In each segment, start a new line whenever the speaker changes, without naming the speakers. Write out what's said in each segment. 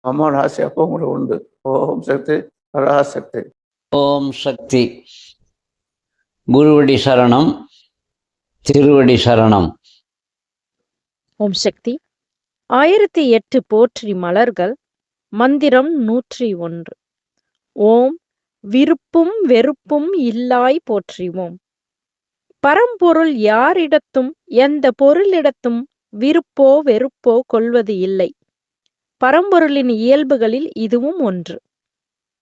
அம்மாவோட ஆசை அப்போ கூட உண்டு. ஓம் சக்தி, பராசக்தி.
ஓம் சக்தி. குருவடி சரணம், திருவடி சரணம்.
ஓம் சக்தி. 1008 போற்றி மலர்கள். மந்திரம் 101. ஓம் விருப்பும் வெறுப்பும் இல்லாய் போற்றிவோம். பரம்பொருள் யாரிடத்தும் எந்த பொருளிடத்தும் விருப்போ வெறுப்போ கொள்வது இல்லை. பரம்பொருளின் இயல்புகளில் இதுவும் ஒன்று.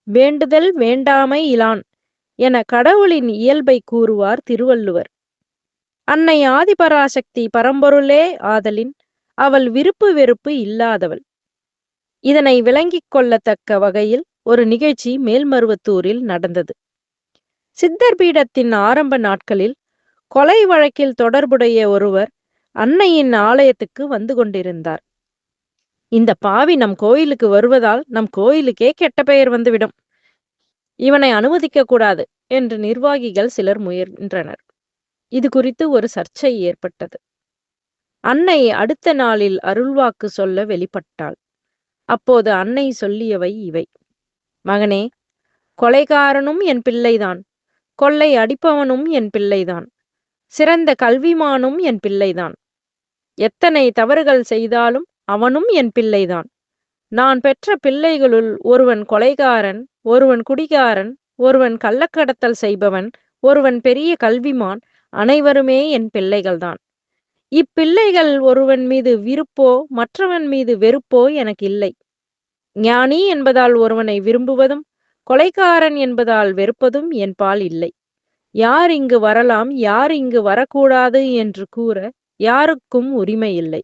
வேண்டுதல் வேண்டாமை இலான் என கடவுளின் இயல்பை கூறுவார் திருவள்ளுவர். அன்னை ஆதிபராசக்தி பரம்பொருளே ஆதலின் அவள் விருப்பு வெறுப்பு இல்லாதவள். இதனை விளங்கிக் கொள்ளத்தக்க வகையில் ஒரு நிகழ்ச்சி மேல்மருவத்தூரில் நடந்தது. சித்தர் பீடத்தின் ஆரம்ப நாட்களில் கொலை வழக்கில் தொடர்புடைய ஒருவர் அன்னையின் ஆலயத்துக்கு வந்து கொண்டிருந்தார். இந்த பாவி நம் கோயிலுக்கு வருவதால் நம் கோயிலுக்கே கெட்ட பெயர் வந்துவிடும், இவனை அனுமதிக்க கூடாது என்று நிர்வாகிகள் சிலர் முயன்றனர். இது குறித்து ஒரு சர்ச்சை ஏற்பட்டது. அன்னை அடுத்த நாளில் அருள்வாக்கு சொல்ல வெளிப்பட்டாள். அப்போது அன்னை சொல்லியவை இவை: மகனே, கொலைகாரனும் என் பிள்ளைதான், கொள்ளை அடிப்பவனும் என் பிள்ளைதான், சிறந்த கல்விமானும் என் பிள்ளைதான். எத்தனை தவறுகள் செய்தாலும் அவனும் என் பிள்ளைதான். நான் பெற்ற பிள்ளைகளுள் ஒருவன் கொலைகாரன், ஒருவன் குடிகாரன், ஒருவன் கள்ளக்கடத்தல் செய்பவன், ஒருவன் பெரிய கல்விமான், அனைவருமே என் பிள்ளைகள்தான். இப்பிள்ளைகள் ஒருவன் மீது விருப்போ மற்றவன் மீது வெறுப்போ எனக்கு இல்லை. ஞானி என்பதால் ஒருவனை விரும்புவதும் கொலைகாரன் என்பதால் வெறுப்பதும் என் பால் இல்லை. யார் இங்கு வரலாம், யார் இங்கு வரக்கூடாது என்று கூற யாருக்கும் உரிமை இல்லை.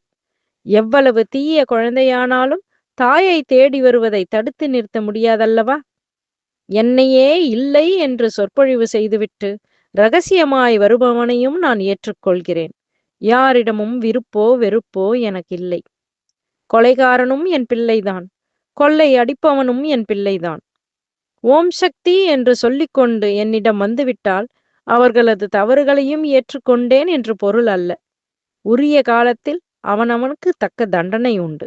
எவ்வளவு தீய குழந்தையானாலும் தாயை தேடி வருவதை தடுத்து நிறுத்த முடியாதல்லவா? என்னையே இல்லை என்று சொற்பொழிவு செய்துவிட்டு இரகசியமாய் வருபவனையும் நான் ஏற்றுக்கொள்கிறேன். யாரிடமும் விருப்போ வெறுப்போ எனக்கில்லை. கொலைகாரனும் என் பிள்ளைதான், கொள்ளை அடிப்பவனும் என் பிள்ளைதான். ஓம் சக்தி என்று சொல்லிக்கொண்டு என்னிடம் வந்துவிட்டால் அவர்களது தவறுகளையும் ஏற்றுக்கொண்டேன் என்று பொருள் அல்ல. உரிய காலத்தில் அவனவனுக்கு தக்க தண்டனை உண்டு.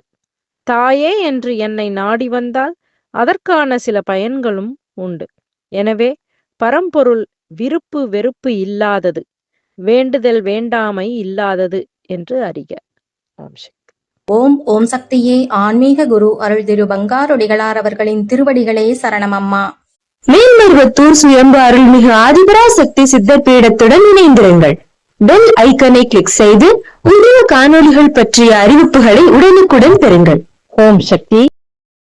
தாயே என்று என்னை நாடி வந்தால் அதற்கான சில பயன்களும் உண்டு. எனவே பரம்பொருள் விருப்பு வெறுப்பு இல்லாதது, வேண்டுதல் வேண்டாமை இல்லாதது என்று அறிக. ஓம் சக்தி.
ஓம் சக்தியே. ஆன்மீக குரு அருள் திரு பங்காரொடிகளார் அவர்களின் திருவடிகளே சரணம் அம்மா.
மேல்மருவத்தூர் சுயம்பு அருள்மிகு ஆதிபராசக்தி சித்தர் பீடத்துடன் இணைந்திருங்கள். பெல் ஐக்கனை கிளிக் செய்து புதிய காணொளிகள் பற்றிய அறிவிப்புகளை உடனுக்குடன் பெறுங்கள். ஓம் சக்தி.